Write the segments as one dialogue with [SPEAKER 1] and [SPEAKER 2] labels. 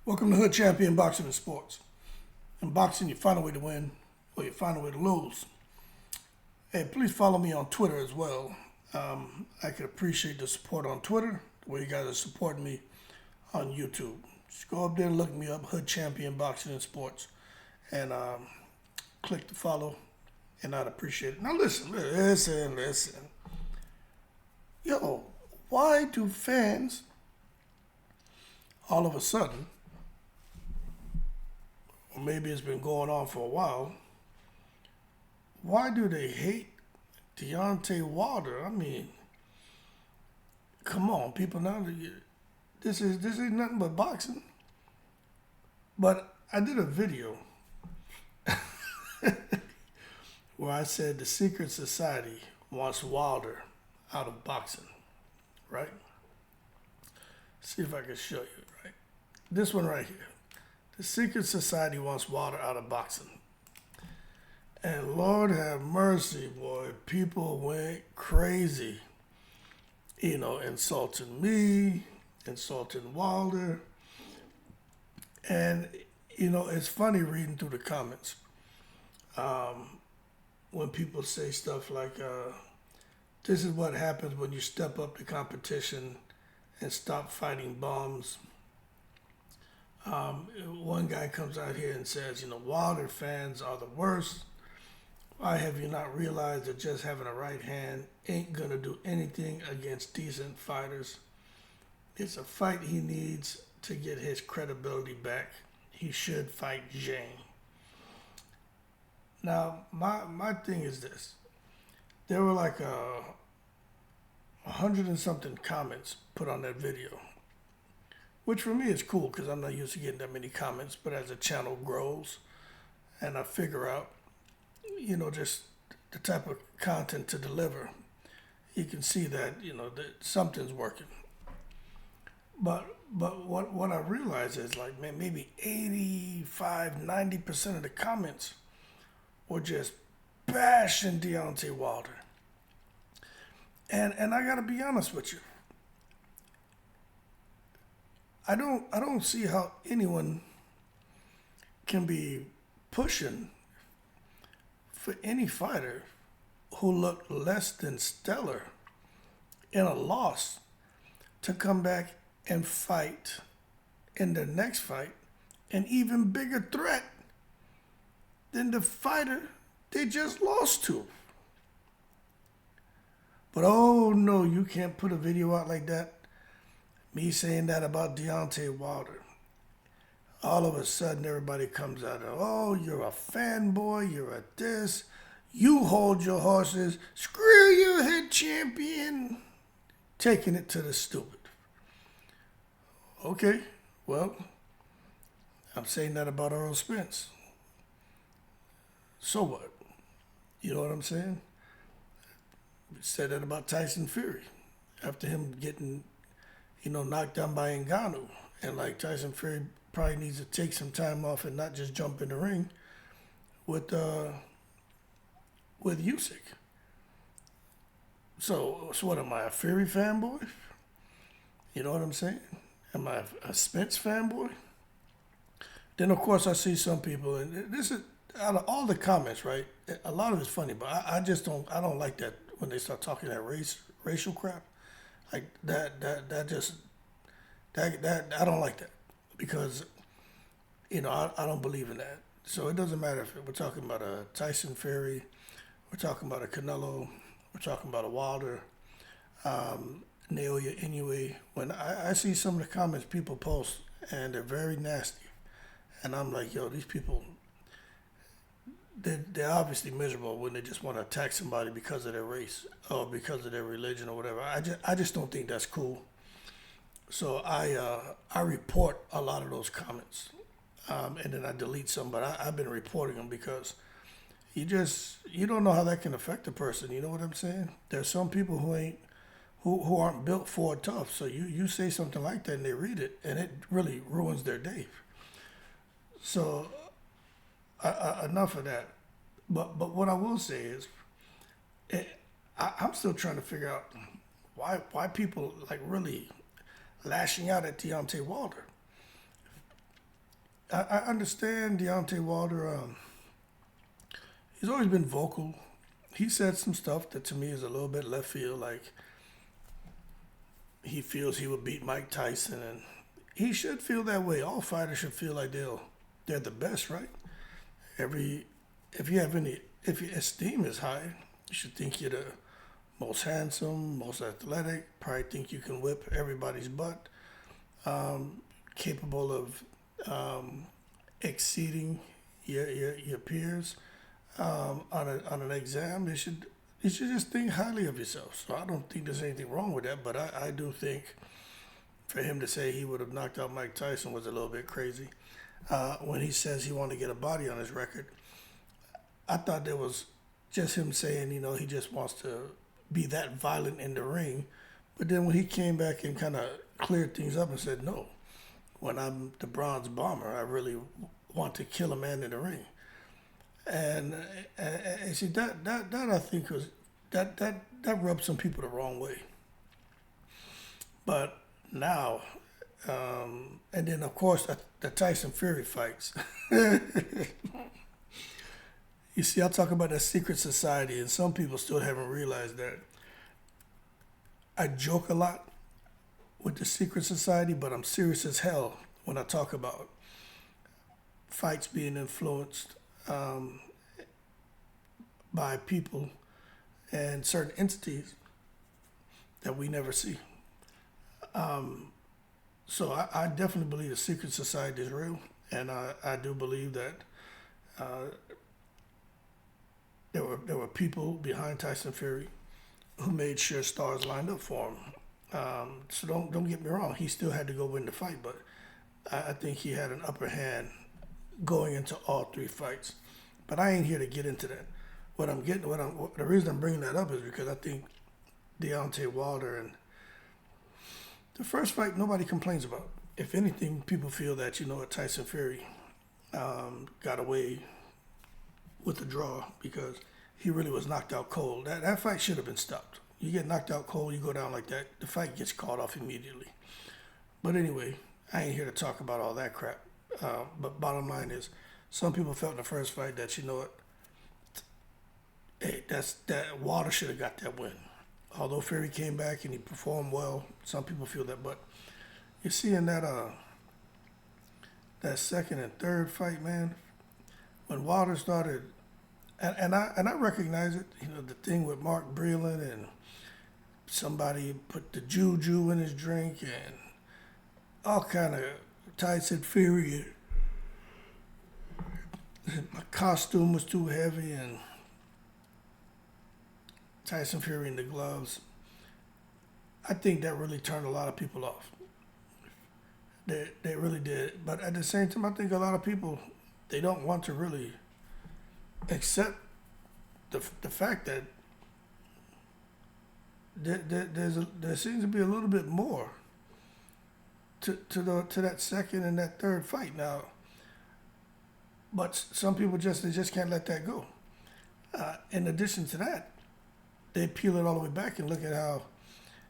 [SPEAKER 1] Welcome to Hood Champion Boxing and Sports. In boxing, you find a way to win or you find a way to lose. Hey, please follow me on Twitter as well. I could appreciate the support on Twitter, the way you guys are supporting me on YouTube. Just go up there and look me up, Hood Champion Boxing and Sports, and click the follow, and I'd appreciate it. Now listen. Yo, why do fans all of a sudden, or maybe it's been going on for a while, why do they hate Deontay Wilder? I mean, come on, people. Now this ain't nothing but boxing. But I did a video where I said the secret society wants Wilder out of boxing, right? See if I can show you, right? This one right here. The secret society wants Wilder out of boxing. And Lord have mercy, boy, people went crazy. Insulting me, insulting Wilder. And, it's funny reading through the comments. When people say stuff like, this is what happens when you step up the competition and stop fighting bums. One guy comes out here and says, Wilder fans are the worst. Why have you not realized that just having a right hand ain't going to do anything against decent fighters? It's a fight he needs to get his credibility back. He should fight Jane. Now, my thing is this. There were like 100 and something comments put on that video, which for me is cool because I'm not used to getting that many comments. But as the channel grows and I figure out, just the type of content to deliver, you can see that, that something's working. But what I realize is like, man, maybe 85-90% of the comments were just bashing Deontay Wilder. And I gotta be honest with you. I don't see how anyone can be pushing for any fighter who looked less than stellar in a loss to come back and fight in their next fight an even bigger threat than the fighter they just lost to. But oh no, you can't put a video out like that. Me saying that about Deontay Wilder. All of a sudden everybody comes out of, oh, you're a fanboy, you're a this, you hold your horses, screw you, head champion. Taking it to the stupid. Okay, well, I'm saying that about Earl Spence. So what? You know what I'm saying? Said that about Tyson Fury after him getting, knocked down by Ngannou. And like Tyson Fury probably needs to take some time off and not just jump in the ring with Usyk. So what am I, a Fury fanboy? You know what I'm saying? Am I a Spence fanboy? Then of course I see some people, and this is out of all the comments, right? A lot of it's funny, but I don't like that when they start talking that racial crap. Like that I don't like that because, I don't believe in that. So it doesn't matter if we're talking about a Tyson Fury, we're talking about a Canelo, we're talking about a Wilder, Naoya Inoue. When I see some of the comments people post and they're very nasty, and I'm like, yo, these people, they're obviously miserable when they just want to attack somebody because of their race or because of their religion or whatever. I just don't think that's cool. So I report a lot of those comments, and then I delete some. But I've been reporting them because you don't know how that can affect a person. You know what I'm saying? There's some people who aren't built for it tough. So you say something like that and they read it and it really ruins their day. So enough of that. But what I will say is, I'm still trying to figure out why people like really lashing out at Deontay Wilder. I understand Deontay Wilder. He's always been vocal. He said some stuff that to me is a little bit left field, like he feels he would beat Mike Tyson, and he should feel that way. All fighters should feel like they're the best, right? Every if you have any if your esteem is high, you should think you're the most handsome, most athletic. Probably think you can whip everybody's butt. Capable of exceeding your peers on an exam. You should just think highly of yourself. So I don't think there's anything wrong with that. But I do think for him to say he would have knocked out Mike Tyson was a little bit crazy. When he says he wanted to get a body on his record, I thought that was just him saying, he just wants to be that violent in the ring. But then when he came back and kind of cleared things up and said, no, when I'm the bronze bomber, I really want to kill a man in the ring. And see that I think was that rubbed some people the wrong way. But now, and then of course the Tyson Fury fights. You see, I talk about that secret society, and some people still haven't realized that. I joke a lot with the secret society, but I'm serious as hell when I talk about fights being influenced by people and certain entities that we never see. So I definitely believe the secret society is real, and I do believe that there were people behind Tyson Fury who made sure stars lined up for him. So don't get me wrong, he still had to go win the fight, but I think he had an upper hand going into all three fights. But I ain't here to get into that. The reason I'm bringing that up is because I think Deontay Wilder, and the first fight nobody complains about. If anything, people feel that Tyson Fury got away with the draw because he really was knocked out cold. That fight should have been stopped. You get knocked out cold, you go down like that, the fight gets called off immediately. But anyway, I ain't here to talk about all that crap. But bottom line is, some people felt in the first fight that hey, that Wilder should have got that win. Although Fury came back and he performed well, some people feel that. But you see in that second and third fight, man, when Wilder started, and I recognize it, the thing with Mark Breland, and somebody put the juju in his drink and all kind of Tyson Fury. My costume was too heavy, and Tyson Fury in the gloves. I think that really turned a lot of people off. They really did. But at the same time, I think a lot of people, they don't want to really accept the fact that there seems to be a little bit more to that second and that third fight now. But some people just can't let that go. In addition to that, they peel it all the way back and look at how.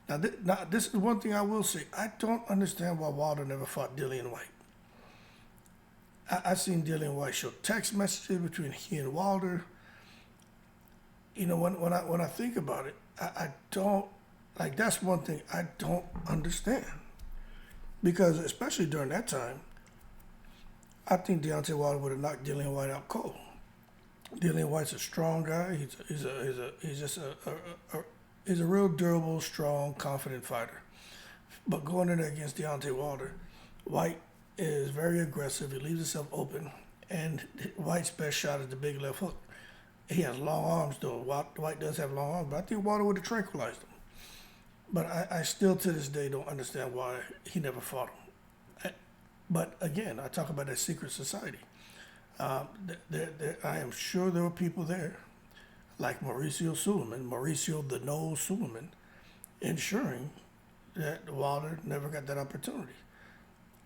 [SPEAKER 1] Now this is one thing I will say. I don't understand why Wilder never fought Dillian White. I seen Dillian White show text messages between he and Wilder. When I think about it, I don't, like, that's one thing I don't understand. Because especially during that time, I think Deontay Wilder would have knocked Dillian White out cold. Dillian White's a strong guy. He's a real durable, strong, confident fighter. But going in there against Deontay Wilder, White is very aggressive. He leaves himself open, and White's best shot is the big left hook. He has long arms, though. White does have long arms, but I think Wilder would have tranquilized him. But I still, to this day, don't understand why he never fought him. But again, I talk about that secret society. I am sure there were people there, like Mauricio the Nose Suleiman, ensuring that Wilder never got that opportunity.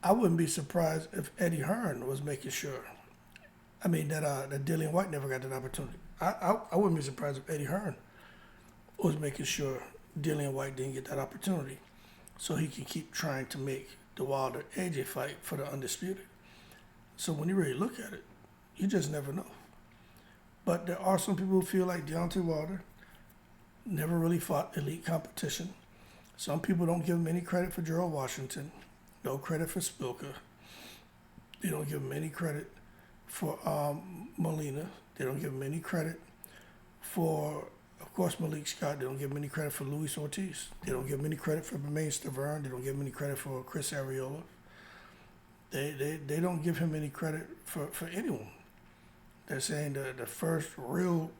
[SPEAKER 1] I wouldn't be surprised if Eddie Hearn was making sure. That Dillian White never got that opportunity. I wouldn't be surprised if Eddie Hearn was making sure Dillian White didn't get that opportunity, so he can keep trying to make the Wilder AJ fight for the undisputed. So when you really look at it, you just never know. But there are some people who feel like Deontay Wilder never really fought elite competition. Some people don't give him any credit for Gerald Washington, no credit for Spilka. They don't give him any credit for Molina. They don't give him any credit for, of course, Malik Scott. They don't give him any credit for Luis Ortiz. They don't give him any credit for Bermane Stavern. They don't give him any credit for Chris Arreola. They don't give him any credit for anyone. They're saying the first real,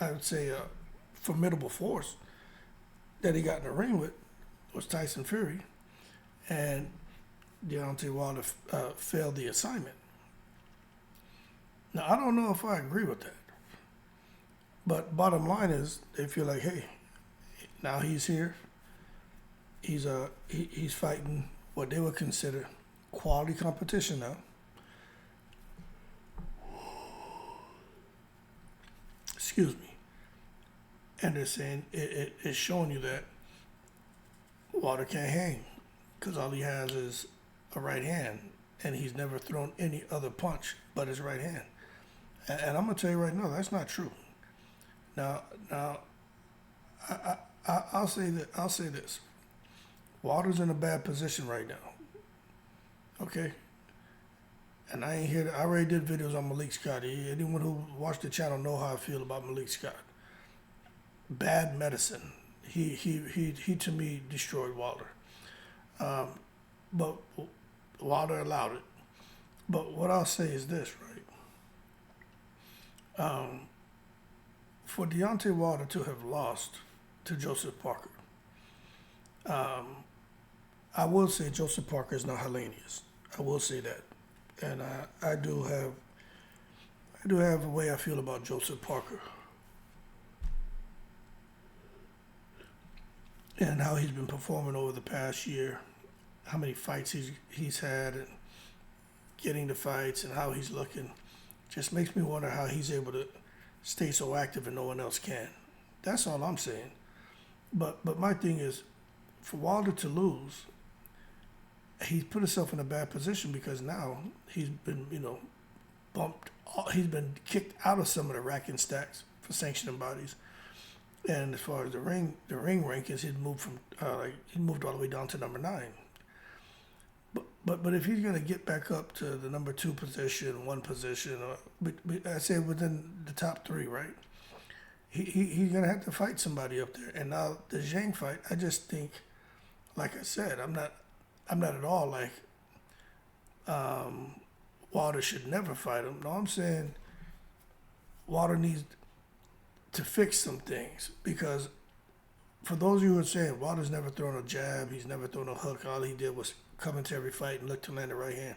[SPEAKER 1] I would say, formidable force that he got in the ring with was Tyson Fury, and Deontay Wilder failed the assignment. Now, I don't know if I agree with that, but bottom line is they feel like, hey, now he's here. He's fighting what they would consider quality competition now. Excuse me. And they're saying it's showing you that Wilder can't hang because all he has is a right hand, and he's never thrown any other punch but his right hand. And I'm gonna tell you right now, that's not true. Now, I'll say that. I'll say this: Wilder's in a bad position right now. Okay. And I ain't here. I already did videos on Malik Scott. Anyone who watched the channel know how I feel about Malik Scott. Bad medicine. He to me destroyed Wilder. But Wilder allowed it. But what I'll say is this, right? For Deontay Wilder to have lost to Joseph Parker, I will say Joseph Parker is not Hellenius. I will say that. And I do have a way I feel about Joseph Parker and how he's been performing over the past year, how many fights he's had, and getting the fights, and how he's looking. Just makes me wonder how he's able to stay so active and no one else can. That's all I'm saying. But my thing is, for Wilder to lose, he's put himself in a bad position because now he's been, bumped. He's been kicked out of some of the racking stacks for sanctioning bodies. And as far as the ring rankings, he's moved he moved all the way down to number 9. But if he's gonna get back up to the number 2 position, 1 position, or I say within the top 3, right? He's gonna have to fight somebody up there. And now the Zhang fight, I just think, like I said, I'm not at all like Wilder should never fight him. No, I'm saying Wilder needs to fix some things, because for those of you who are saying Wilder's never thrown a jab, he's never thrown a hook, all he did was come into every fight and look to land the right hand.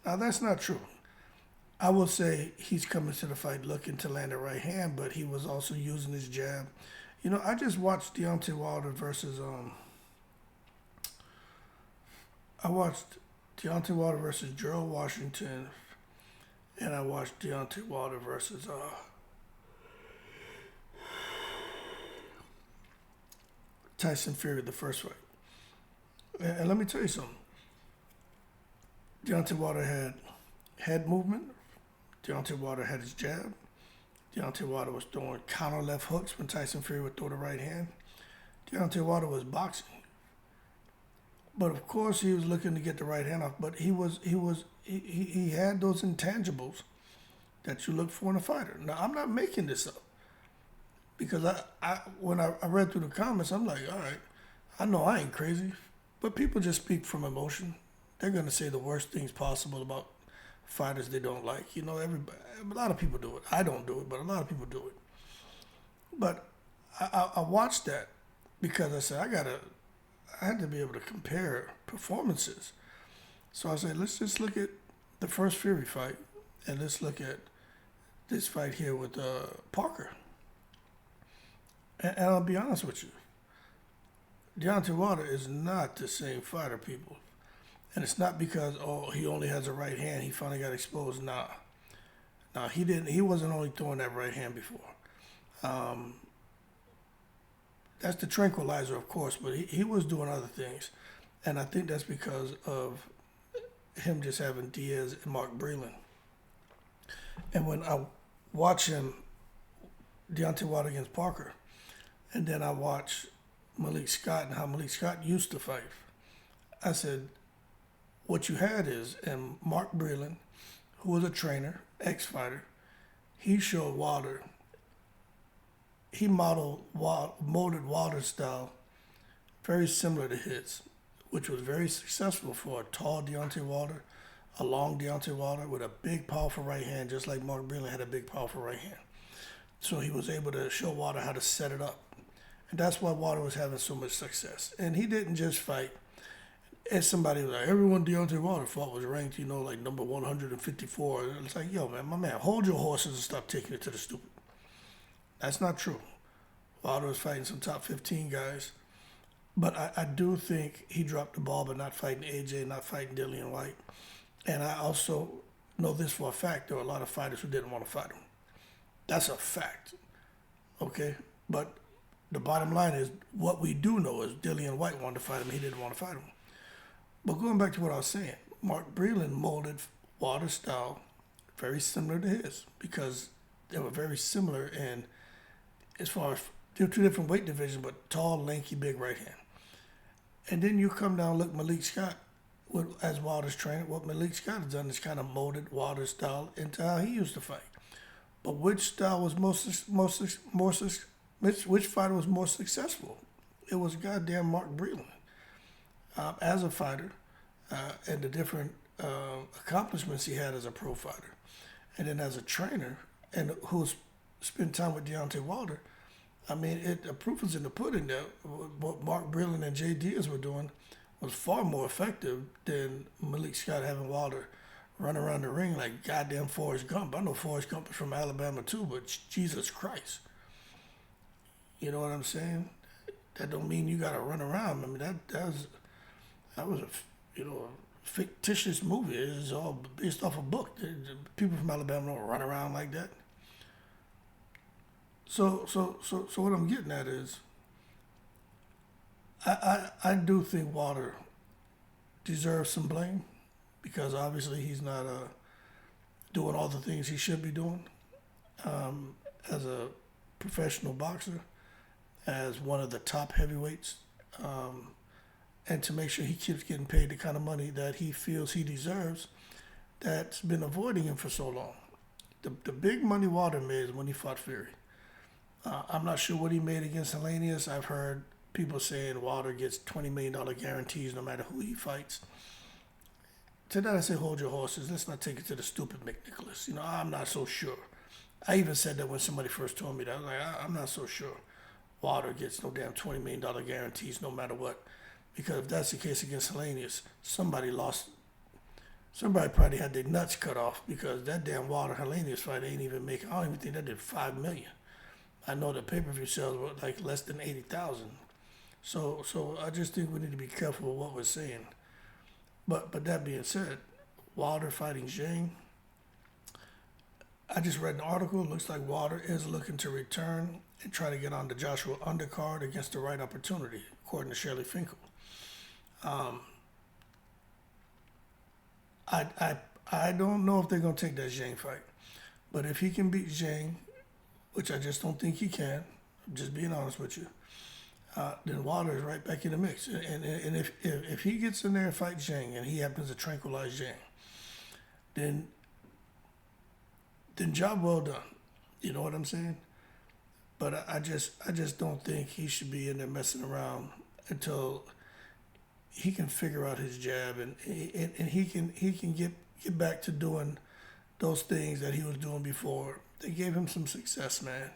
[SPEAKER 1] Now that's not true. I will say he's coming to the fight looking to land the right hand, but he was also using his jab. I just watched Deontay Wilder versus Gerald Washington, and I watched Deontay Wilder versus Tyson Fury, the first fight. And let me tell you something. Deontay Wilder had head movement. Deontay Wilder had his jab. Deontay Wilder was throwing counter left hooks when Tyson Fury would throw the right hand. Deontay Wilder was boxing. But of course he was looking to get the right hand off. But he had those intangibles that you look for in a fighter. Now I'm not making this up, because when I read through the comments, I'm like, all right, I know I ain't crazy, but people just speak from emotion. They're gonna say the worst things possible about fighters they don't like. Everybody, a lot of people do it. I don't do it, but a lot of people do it. But I watched that because I said I had to be able to compare performances. So I said, let's just look at the first Fury fight, and let's look at this fight here with Parker. And I'll be honest with you, Deontay Wilder is not the same fighter, people. And it's not because, he only has a right hand, he finally got exposed. Nah, he didn't. He wasn't only throwing that right hand before. That's the tranquilizer, of course, but he was doing other things. And I think that's because of him just having Diaz and Mark Breland. And when I watch him, Deontay Wilder against Parker, and then I watch Malik Scott and how Malik Scott used to fight, I said, what you had is, and Mark Breland, who was a trainer, ex-fighter, he showed Wilder, he molded Wilder's style very similar to his, which was very successful for a tall Deontay Wilder, a long Deontay Wilder with a big, powerful right hand, just like Mark Breland had a big, powerful right hand. So he was able to show Wilder how to set it up. And that's why Wilder was having so much success. And he didn't just fight as somebody was like, everyone Deontay Wilder fought was ranked, like number 154. It's like, yo, man, my man, hold your horses and stop taking it to the stupid. That's not true. Wilder was fighting some top 15 guys. But I do think he dropped the ball by not fighting AJ, not fighting Dillian White. And I also know this for a fact. There were a lot of fighters who didn't want to fight him. That's a fact. Okay? But the bottom line is, what we do know is Dillian White wanted to fight him. He didn't want to fight him. But going back to what I was saying, Mark Breland molded Wilder's style very similar to his because they were very similar in as far as they're two different weight divisions, but tall, lanky, big right hand. And then you come down and look Malik Scott as Wilder's trainer. What Malik Scott has done is kind of molded Wilder's style into how he used to fight. But which style was which fighter was more successful? It was goddamn Mark Breland. As a fighter, and the different accomplishments he had as a pro fighter, and then as a trainer, and who's spent time with Deontay Wilder. I mean, the proof is in the pudding that what Mark Breland and Jay Diaz were doing was far more effective than Malik Scott having Wilder run around the ring like goddamn Forrest Gump. I know Forrest Gump is from Alabama too, but Jesus Christ. You know what I'm saying? That don't mean you got to run around. I mean, that was a fictitious movie. It's all based off a book. People from Alabama don't run around like that. So what I'm getting at is, I do think Wilder deserves some blame because obviously he's not doing all the things he should be doing as a professional boxer, as one of the top heavyweights, and to make sure he keeps getting paid the kind of money that he feels he deserves that's been avoiding him for so long. The big money Wilder made is when he fought Fury. I'm not sure what he made against Hellenius. I've heard people saying Wilder gets $20 million guarantees no matter who he fights. To that I say, hold your horses. Let's not take it to the stupid McNicholas. I'm not so sure. I even said that when somebody first told me that. I was like, I'm not so sure. Wilder gets no damn $20 million guarantees no matter what. Because if that's the case against Hellenius, somebody probably had their nuts cut off because that damn Wilder Hellenius fight ain't even making, I don't even think that did $5 million. I know the pay-per-view sales were like less than 80,000. So I just think we need to be careful with what we're saying. But that being said, Wilder fighting Zhang, I just read an article. It looks like Wilder is looking to return and try to get on the Joshua undercard against the right opportunity, according to Shirley Finkel. I don't know if they're going to take that Zhang fight. But if he can beat Zhang, which I just don't think he can, I'm just being honest with you, then Wilder is right back in the mix. And if he gets in there and fights Zhang and he happens to tranquilize Zhang, then job well done. You know what I'm saying? But I just don't think he should be in there messing around until he can figure out his jab and he can get back to doing those things that he was doing before. They gave him some success, man.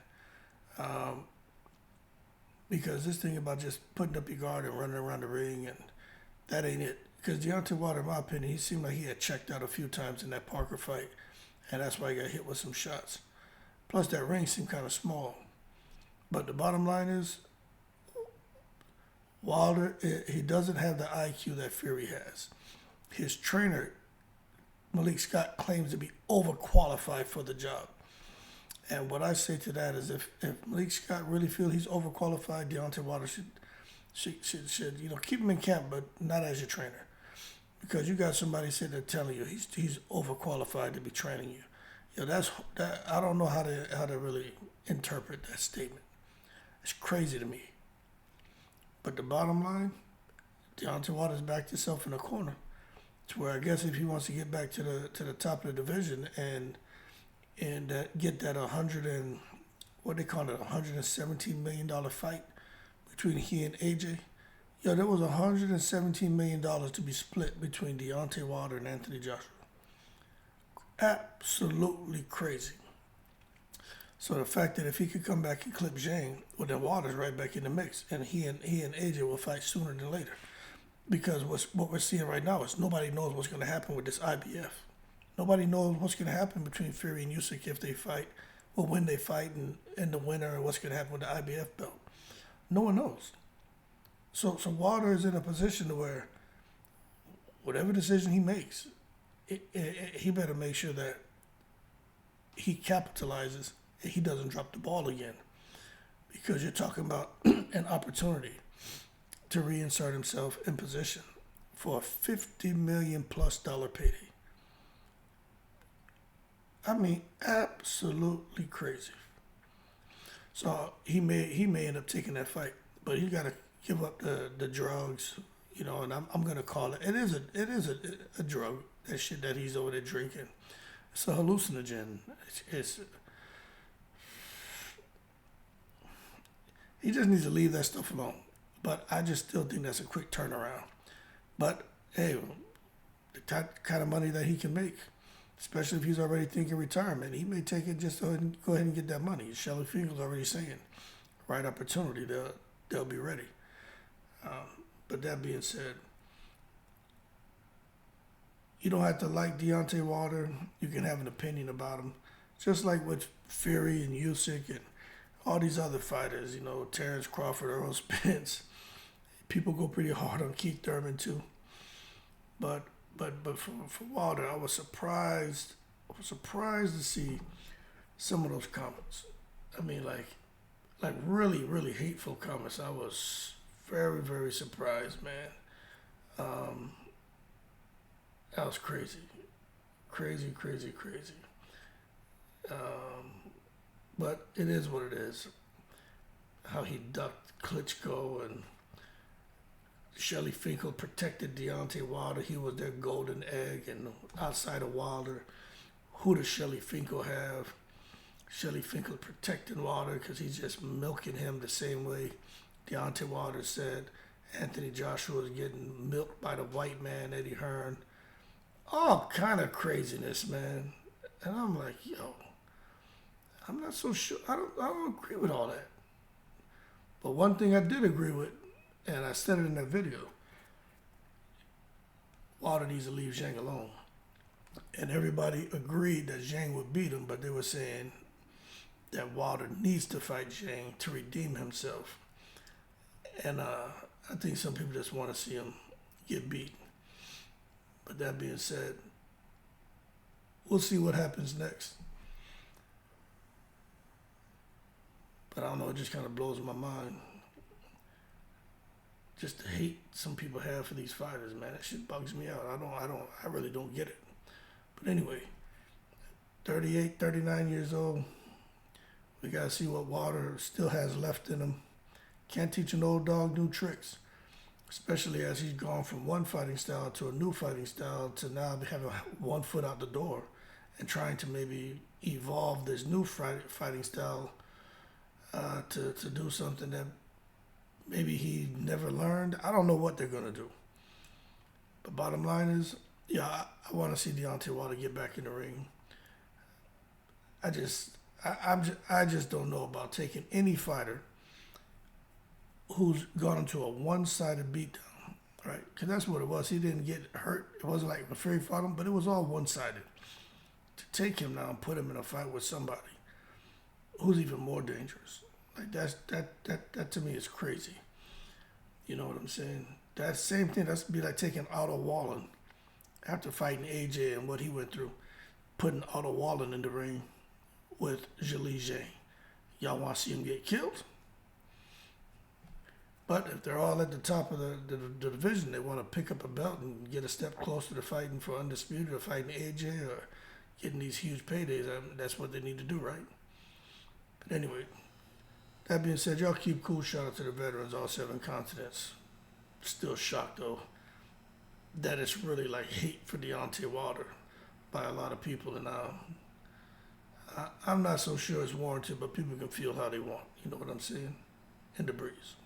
[SPEAKER 1] Because this thing about just putting up your guard and running around the ring, and that ain't it. Because Deontay Wilder, in my opinion, he seemed like he had checked out a few times in that Parker fight, and that's why he got hit with some shots. Plus, that ring seemed kind of small. But the bottom line is, Wilder, he doesn't have the IQ that Fury has. His trainer, Malik Scott, claims to be overqualified for the job. And what I say to that is if Malik Scott really feels he's overqualified, Deontay Wilder should keep him in camp, but not as your trainer. because you got somebody sitting there telling you he's overqualified to be training you. That I don't know how to really interpret that statement. It's crazy to me. But the bottom line, Deontay Wilder's backed himself in a corner to where I guess if he wants to get back to the top of the division and get that $117 million fight between he and AJ. There was $117 million to be split between Deontay Wilder and Anthony Joshua. Absolutely crazy. So the fact that if he could come back and clip Zhang, well, then Wilder's right back in the mix, and he and AJ will fight sooner than later. Because what we're seeing right now is nobody knows what's going to happen with this IBF. Nobody knows what's going to happen between Fury and Usyk if they fight, or when they fight, and the winner, and what's going to happen with the IBF belt. No one knows. So Wilder is in a position to where whatever decision he makes, he better make sure that he capitalizes and he doesn't drop the ball again. Because you're talking about an opportunity to reinsert himself in position for a $50 million plus payday. I mean, absolutely crazy. So he may end up taking that fight, but he got to give up the drugs, and I'm gonna call it. It is a drug, that shit that he's over there drinking. It's a hallucinogen. He just needs to leave that stuff alone. But I just still think that's a quick turnaround. But hey, the kind of money that he can make, especially if he's already thinking retirement, he may take it just to go ahead and get that money. Shelly Finkel's already saying, right opportunity, they'll be ready. But that being said, you don't have to like Deontay Wilder. You can have an opinion about him. Just like with Fury and Usyk and all these other fighters, Terrence Crawford, Errol Spence. People go pretty hard on Keith Thurman too. But for Wilder, I was surprised to see some of those comments. I mean, like really, really hateful comments. I was very, very surprised, man. That was crazy. Crazy. But it is what it is. How he ducked Klitschko and Shelly Finkel protected Deontay Wilder. He was their golden egg, and outside of Wilder, who does Shelly Finkel have? Shelly Finkel protecting Wilder because he's just milking him the same way Deontay Wilder said Anthony Joshua is getting milked by the white man, Eddie Hearn. All kind of craziness, man. And I'm like, I'm not so sure. I don't agree with all that. But one thing I did agree with, and I said it in that video, Wilder needs to leave Zhang alone. And everybody agreed that Zhang would beat him, but they were saying that Wilder needs to fight Zhang to redeem himself. And I think some people just want to see him get beat. But that being said, we'll see what happens next. But I don't know, it just kind of blows my mind. Just the hate some people have for these fighters, man. That shit bugs me out. I really don't get it. But anyway, 38, 39 years old. We got to see what Wilder still has left in him. Can't teach an old dog new tricks, especially as he's gone from one fighting style to a new fighting style to now having one foot out the door and trying to maybe evolve this new fighting style to do something that maybe he never learned. I don't know what they're going to do. But bottom line is, I want to see Deontay Wilder get back in the ring. I just don't know about taking any fighter who's gone into a one-sided beatdown, right? Because that's what it was. He didn't get hurt. It wasn't like when Fury fought him, but it was all one-sided. To take him now and put him in a fight with somebody who's even more dangerous, like that to me is crazy. You know what I'm saying? That same thing, that's be like taking Otto Wallen after fighting AJ and what he went through, putting Otto Wallen in the ring with Zhilei Zhang. Y'all want to see him get killed? But if they're all at the top of the division, they want to pick up a belt and get a step closer to fighting for Undisputed or fighting AJ or getting these huge paydays. That's what they need to do, right? But anyway, that being said, y'all keep cool. Shout out to the veterans, all 7 continents. Still shocked, though, that it's really like hate for Deontay Wilder by a lot of people. And I'm not so sure it's warranted, but people can feel how they want. You know what I'm saying? In the breeze.